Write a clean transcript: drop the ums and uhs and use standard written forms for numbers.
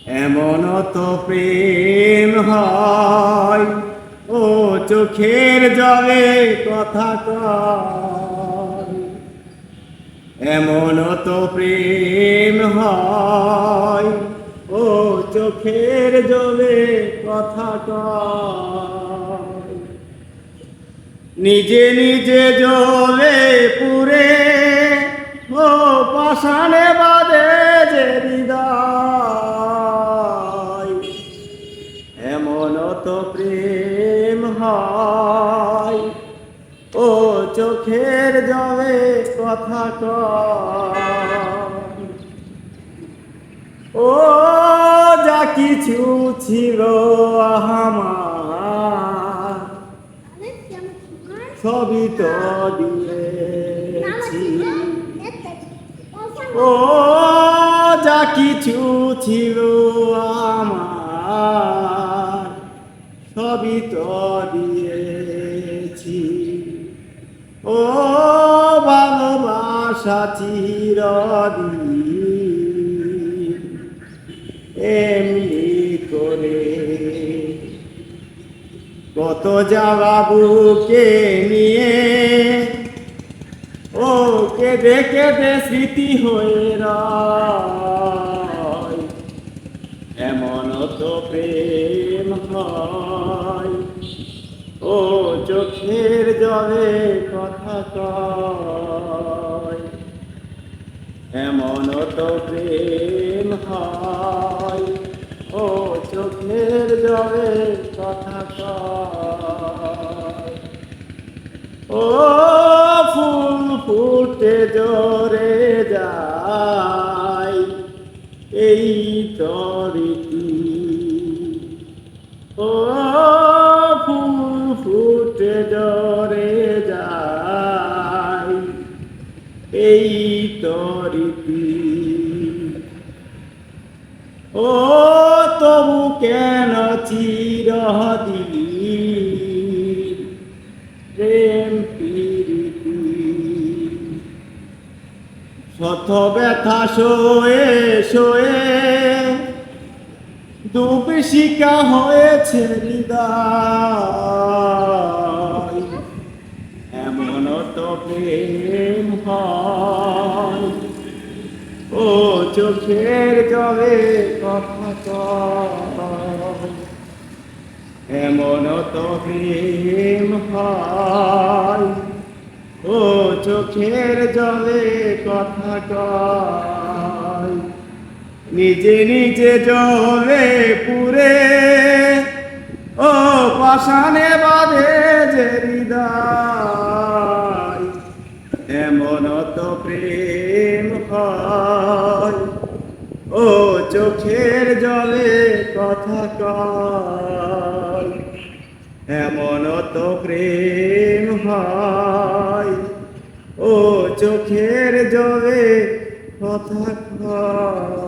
এমন তো প্রেম হয় ও চোখের জলে কথা কয়। এমন তো প্রেম হয় ও চোখের জলে কথা কয়। নিজে নিজে জ্বলে পুরে ও পাষাণে বাঁধে যে হৃদয়। এমন তো প্রেম হয় ও চোখের জলে কথা কয়। ও যা কিছু ছিল আমার সবই তো দিয়েছি। ও যা কিছু ছিল আমার সবই তো দিয়েছি। ও ভালোবাসা চিরদিন এমনি করে কত জ্বালা বুকে নিয়ে ও কেঁদে কেঁদে স্মৃতি হয়ে রয়। এমন তো প্রেম হয় ও চোখের জলে কথা কয়। এমন তো প্রেম হয় ও চোখের জলে কথা কয়। ও ফুল ফুটে জরে যায় এই তো রীতি। ও ফুল ফুটে জরে যায় এই তো রীতি। ও তবু কেন চিরদিন প্রেম প্রীতি। শত ব্যথা সয়ে সয়ে দুঃবিশিকা হয়েছে হৃদয়। এমন তো প্রেম হয় ও চোখের জলে কথা কয়। এমন তো প্রেম হয় ও চোখের জলে কথা কয়। নিজে নিজে জলে পুরে ও পাষাণে বাঁধে যে হৃদয়। এমন তো প্রেম হয় ও চোখের জলে কথা কয়। এমন তো প্রেম হয় ও চোখের জলে কথা কয়।